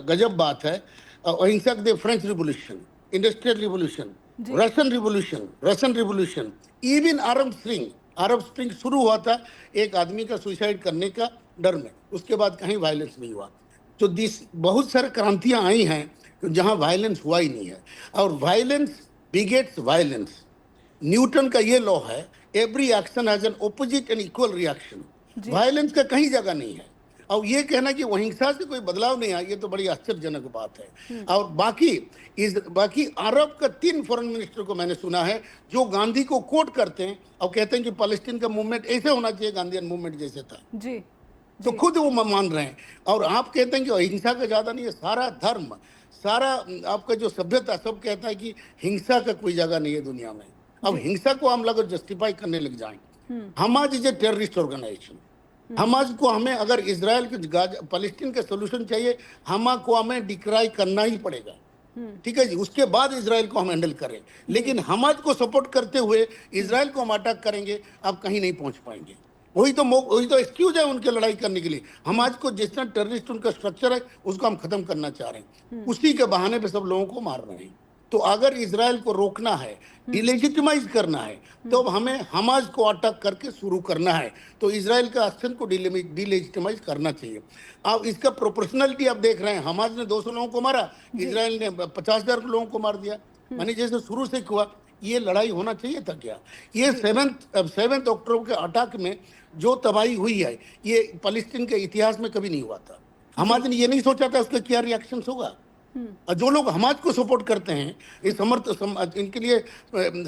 S3: गजब बात है। अहिंसा के फ्रेंच रिवॉल्यूशन, इंडस्ट्रियल रिवॉल्यूशन,
S1: जी।
S3: रशियन रिवॉल्यूशन, इवन अरब स्प्रिंग शुरू हुआ था एक आदमी का सुसाइड करने का डर में, उसके बाद कहीं वायलेंस नहीं हुआ। तो दिस बहुत सारी क्रांतियां आई हैं जहां वायलेंस हुआ ही नहीं है, और वायलेंस बिगेट्स वायलेंस। न्यूटन का ये लॉ है, every action has an opposite and equal reaction.
S1: जी।
S3: वायलेंस का कहीं जगह नहीं है। और ये कहना कि अहिंसा से कोई बदलाव नहीं आया, ये तो बड़ी आश्चर्यजनक बात है। और बाकी अरब का 3 फॉरेन मिनिस्टर को मैंने सुना है जो गांधी को कोट करते हैं और कहते हैं कि पैलेस्टीन का मूवमेंट ऐसे होना चाहिए, गांधीयन मूवमेंट जैसे था।
S1: जी।
S3: तो खुद वो मान रहे हैं। और आप कहते हैं कि अहिंसा का ज्यादा नहीं है। सारा धर्म, सारा आपका जो सभ्यता सब कहता है कि हिंसा का कोई जगह नहीं है दुनिया में। अब हिंसा को हम अगर जस्टिफाई करने लग जाएं, हमाज इज ए टेररिस्ट ऑर्गेनाइजेशन। हमाज को हमें अगर इजराइल के पैलेस्टीन का सोल्यूशन चाहिए, हमाज को हमें डिक्राई करना ही पड़ेगा, ठीक है जी। उसके बाद इजराइल को हम हैंडल करें। लेकिन हमाज को सपोर्ट करते हुए इजराइल को हम अटैक करेंगे, आप कहीं नहीं पहुंच पाएंगे। वही तो एक्सक्यूज है उनके लड़ाई करने के लिए। हमाज को जिस तरह टेररिस्ट उनका स्ट्रक्चर है उसको हम खत्म करना चाह रहे हैं, उसी के बहाने पे सब लोगों को मार रहे हैं। तो अगर इजराइल को रोकना है, डिलेजिटिमाइज करना है, तो हमें हमाज को अटैक करके शुरू करना है। तो इजराइल का एक्शन को डिलेजिटिमाइज करना चाहिए। अब इसका प्रोपोर्शनलिटी आप देख रहे हैं, हमाज ने 200 लोगों को मारा, इजराइल ने 50,000 लोगों को मार दिया। मानी जैसे शुरू से हुआ, ये लड़ाई होना चाहिए था क्या? ये 7 अक्टूबर के अटैक में जो तबाही हुई है, ये पैलेस्टीन के इतिहास में कभी नहीं हुआ था। हमाज ने ये नहीं सोचा था उसका क्या रिएक्शन होगा। और जो लोग हमाज को सपोर्ट करते हैं, इनके लिए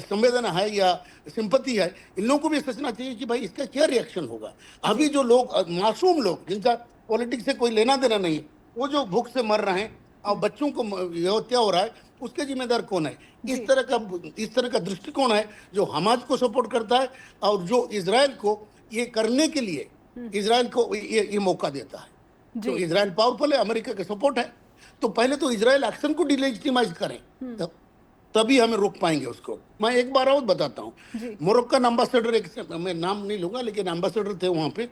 S3: संवेदना है या सिंपैथी है, इन लोगों को भी सोचना चाहिए कि भाई इसका क्या रिएक्शन होगा। अभी जो लोग मासूम लोग जिनका पॉलिटिक्स से कोई लेना देना नहीं, वो जो भूख से मर रहे हैं और बच्चों को हत्या हो रहा है, उसके जिम्मेदार कौन है? इस तरह का दृष्टिकोण है जो हमाज को सपोर्ट करता है और जो इजराइल को ये करने के लिए इजराइल को ये मौका देता है। तो इजराइल पावरफुल है, अमेरिका का सपोर्ट है। तो पहले तो इजराइल एक्शन को डिलेजिटिमाइज करें, तभी हमें रोक पाएंगे उसको। मैं एक बार और बताता हूँ। मोरक्कन एम्बेसडर, मैं नाम नहीं लूंगा, लेकिन एम्बेसडर थे वहां पे,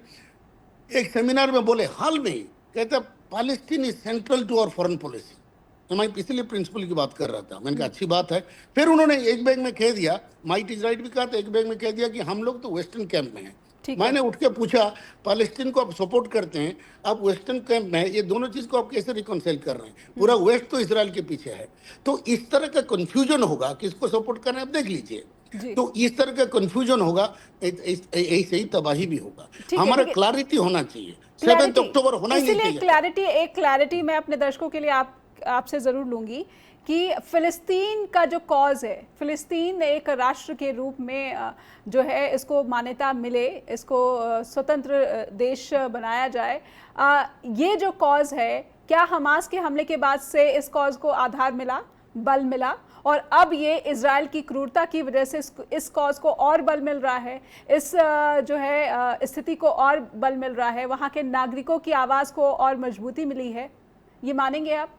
S3: एक सेमिनार में बोले, हाल में ही कहते Palestine is central to our foreign policy. मैं इसलिए प्रिंसिपल की बात कर रहा था। मैंने कहा अच्छी बात है। फिर उन्होंने एक बैग में कह दिया, माइट इज राइट भी कहा था, एक बैग में कह दिया कि हम लोग तो वेस्टर्न कैंप में हैं। मैंने उठ के पूछा, पैलेस्टीन को आप सपोर्ट करते हैं, आप वेस्टर्न कैंप में है, ये दोनों चीज को आप कैसे रिकॉन्साइल कर रहे हैं? पूरा वेस्ट तो इजराइल के पीछे है। तो इस तरह का कंफ्यूजन होगा, किसको सपोर्ट करना है आप देख लीजिए। तो इस तरह का कंफ्यूजन होगा, ऐसे ही तबाही भी होगा। हमारा क्लैरिटी होना चाहिए, 7 अक्टूबर होना ही नहीं चाहिए।
S1: क्लैरिटी मैं अपने दर्शकों के लिए आपसे जरूर लूंगी कि फिलिस्तीन का जो कॉज है, फिलिस्तीन एक राष्ट्र के रूप में जो है इसको मान्यता मिले, इसको स्वतंत्र देश बनाया जाए, ये जो कॉज है, क्या हमास के हमले के बाद से इस कॉज को आधार मिला, बल मिला, और अब ये इजराइल की क्रूरता की वजह से इस कॉज को और बल मिल रहा है, इस जो है स्थिति को और बल मिल रहा है, वहाँ के नागरिकों की आवाज़ को और मजबूती मिली है, ये मानेंगे आप?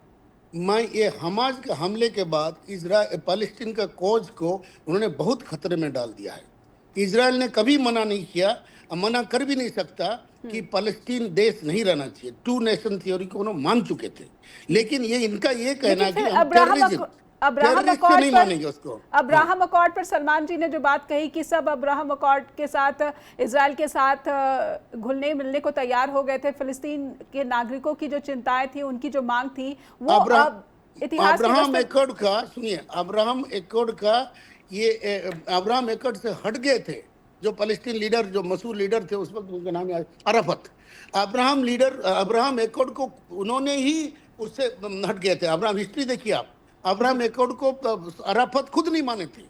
S3: मैं ये हमाज के हमले के बाद इजराइल पैलेस्टीन का कॉज को उन्होंने बहुत खतरे में डाल दिया है। इजराइल ने कभी मना नहीं किया, मना कर भी नहीं सकता कि पैलेस्टीन देश नहीं रहना चाहिए। 2 नेशन थ्योरी को उन्होंने मान चुके थे। लेकिन ये इनका ये कहना है कि हम
S1: अब्राहम अकॉर्ड पर सलमान जी ने जो बात कही कि सब अब्राहम अकॉर्ड के साथ, इजराइल के साथ घुलने मिलने को तैयार हो गए थे। फिलिस्तीन के नागरिकों की जो चिंताएं थी, उनकी जो मांग थी, वो अब इतिहास
S3: अब्राहम एकॉर्ड का, सुनिए, अब्राहम एकॉर्ड का, ये अब्राहम एकॉर्ड से हट गए थे जो पैलेस्टीन लीडर, जो मशहूर लीडर थे उस वक्त, उनका नाम है अराफत। अब्राहम एकॉर्ड को उन्होंने ही उससे हट गए थे। अब्राहम हिस्ट्री देखिए आप, अब्राहम एकॉर्ड को अराफत खुद नहीं माने थे।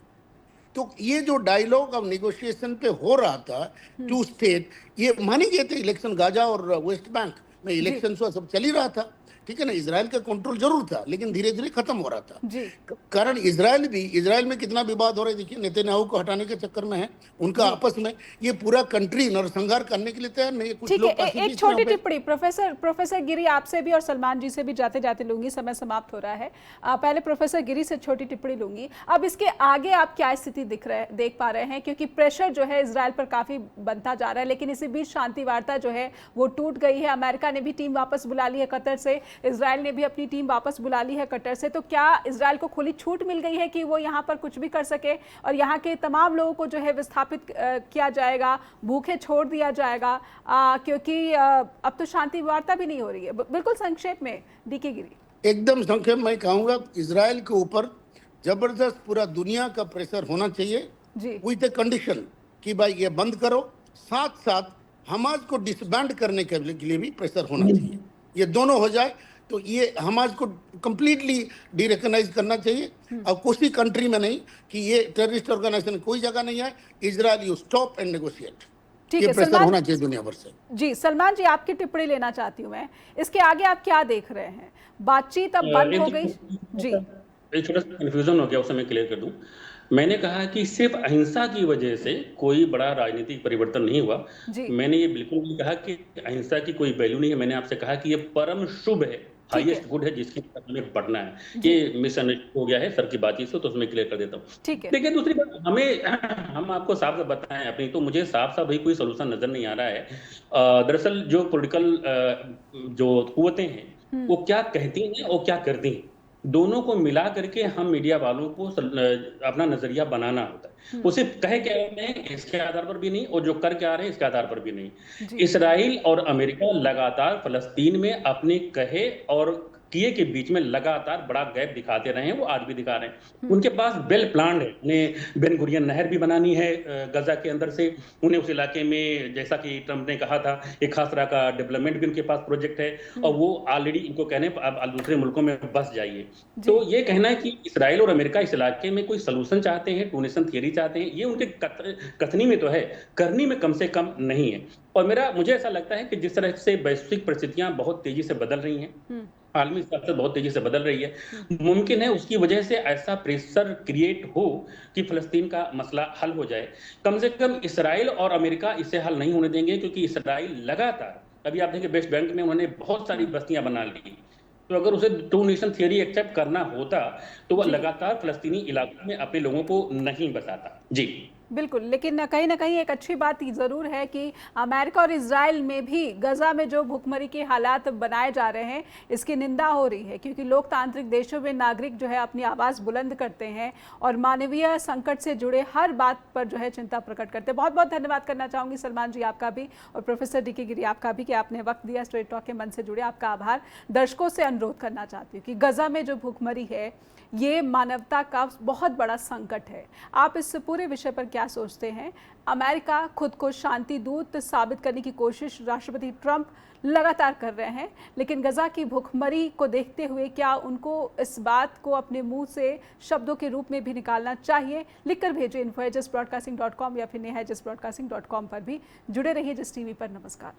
S3: तो ये जो डायलॉग अब नेगोशिएशन पे हो रहा था 2 स्टेट, ये माने गए थे। इलेक्शन गाजा और वेस्ट बैंक में इलेक्शन हुआ, सब चल ही रहा था, ठीक है ना। इजराइल का कंट्रोल जरूर था, लेकिन धीरे धीरे खत्म हो रहा था।
S1: जी
S3: कारण इजराइल में कितना विवाद हो रहा है, देखिए नेतन्याहू को हटाने के चक्कर में है, उनका आपस में ये पूरा कंट्री नरसंहार करने के लिए तैयार नहीं है। कुछ
S1: ठीक
S3: लोग
S1: है, एक छोटी टिप्पणी प्रोफेसर गिरी आपसे भी और सलमान जी से भी जाते जाते लूंगी, समय समाप्त हो रहा है। पहले प्रोफेसर गिरी से छोटी टिप्पणी लूंगी। अब इसके आगे आप क्या स्थिति देख पा रहे हैं, क्योंकि प्रेशर जो है इजराइल पर काफी बनता जा रहा है, लेकिन इसी बीच शांति वार्ता जो है वो टूट गई है। अमेरिका ने भी टीम वापस बुला ली है कतर से, इजराइल ने भी अपनी टीम वापस बुला ली है कतर से। तो क्या इजराइल को खुली छूट मिल गई है कि वो यहाँ पर कुछ भी कर सके और यहाँ के तमाम लोगों को जो है विस्थापित किया जाएगा, भूखे छोड़ दिया जाएगा, क्योंकि अब तो शांति वार्ता भी नहीं हो रही है। बिल्कुल संक्षेप में डीके गिरी।
S3: एकदम संक्षेप में कहूंगा, इजराइल के ऊपर जबरदस्त पूरा दुनिया का प्रेशर होना चाहिए विद ए कंडीशन कि भाई ये बंद करो, साथ साथ हमास को डिसबैंड करने के लिए भी प्रेशर होना चाहिए। ये दोनों हो जाए तो ये हमास को कंप्लीटली डीरेकग्नाइज करना चाहिए, और किसी कंट्री में नहीं कि ये टेररिस्ट ऑर्गेनाइजेशन कोई जगह नहीं है। Israel you stop and negotiate, ये प्रेशर होना चाहिए दुनिया भर से।
S1: जी सलमान जी, आपकी टिप्पणी लेना चाहती हूँ मैं, इसके आगे आप क्या देख रहे हैं? बातचीत अब बंद हो गई। जी
S2: एक छोटा सा कंफ्यूजन हो गया, उसे मैं क्लियर कर दूं। मैंने कहा कि सिर्फ अहिंसा की वजह से कोई बड़ा राजनीतिक परिवर्तन नहीं हुआ। मैंने ये बिल्कुल नहीं कहा कि अहिंसा की कोई वैल्यू नहीं है। मैंने आपसे कहा कि ये परम शुभ है, हाईएस्ट गुड है, जिसकी तरफ हमें बढ़ना है। ये मिसअंडरस्टैंड हो गया है सर की बातचीत से, तो उसमें क्लियर कर देता हूँ। देखिए दूसरी बात, हम आपको साफ साफ बताएं अपनी, तो मुझे साफ साफ भाई कोई सोल्यूशन नजर नहीं आ रहा है। दरअसल जो पॉलिटिकल जो कुव्वतें हैं वो क्या कहती हैं और क्या करती हैं, दोनों को मिला करके हम मीडिया वालों को अपना नजरिया बनाना होता है। वो सिर्फ कह क्या रहे हैं इसके आधार पर भी नहीं, और जो कर क्या रहे हैं इसके आधार पर भी नहीं। इसराइल और अमेरिका लगातार फलस्तीन में अपने कहे और किए के बीच में लगातार बड़ा गैप दिखाते रहे हैं, वो आज भी दिखा रहे हैं। उनके पास वेल प्लान्ड है, उन्हें बेन गुरियन नहर भी बनानी है गजा के अंदर से, उन्हें उस इलाके में जैसा कि ट्रंप ने कहा था एक खास तरह का डेवलपमेंट भी उनके पास प्रोजेक्ट है, और वो ऑलरेडी इनको कहने अब दूसरे मुल्कों में बस जाइए। तो ये कहना है कि इसराइल और अमेरिका इस इलाके में कोई सोल्यूशन चाहते हैं, टू नेशन थियरी चाहते हैं, ये उनके कथनी में तो है, करनी में कम से कम नहीं है। और मुझे ऐसा लगता है कि जिस तरह से वैश्विक परिस्थितियां बहुत तेजी से बदल रही हैं, आलमी सियासत बहुत तेजी से बदल रही है, मुमकिन है उसकी वजह से ऐसा प्रेशर क्रिएट हो कि फलस्तीन का मसला हल हो जाए। कम से कम इसराइल और अमेरिका इसे हल नहीं होने देंगे, क्योंकि इसराइल लगातार, अभी आप देखें वेस्ट बैंक में उन्होंने बहुत सारी बस्तियां बना ली, तो अगर उसे टू नेशन थियरी एक्सेप्ट करना होता तो वह लगातार फलस्तीनी इलाकों में अपने लोगों को नहीं बसाता। जी
S1: बिल्कुल, लेकिन ना कहीं एक अच्छी बात ज़रूर है कि अमेरिका और इजराइल में भी गजा में जो भुखमरी के हालात बनाए जा रहे हैं इसकी निंदा हो रही है, क्योंकि लोकतांत्रिक देशों में नागरिक जो है अपनी आवाज़ बुलंद करते हैं और मानवीय संकट से जुड़े हर बात पर जो है चिंता प्रकट करते हैं। बहुत बहुत धन्यवाद करना चाहूँगी सलमान जी आपका भी, और प्रोफेसर डीके गिरी आपका भी, कि आपने वक्त दिया स्ट्रेट टॉक के मन से जुड़े, आपका आभार। दर्शकों से अनुरोध करना चाहती हूँ कि गजा में जो भुखमरी है ये मानवता का बहुत बड़ा संकट है। आप इस पूरे विषय पर क्या सोचते हैं? अमेरिका खुद को शांति दूत साबित करने की कोशिश राष्ट्रपति ट्रंप लगातार कर रहे हैं, लेकिन गजा की भुखमरी को देखते हुए क्या उनको इस बात को अपने मुंह से शब्दों के रूप में भी निकालना चाहिए? लिखकर भेजिए info@justbroadcasting.com या फिर neha@justbroadcasting.com पर भी जुड़े रहिए जिस टीवी पर। नमस्कार।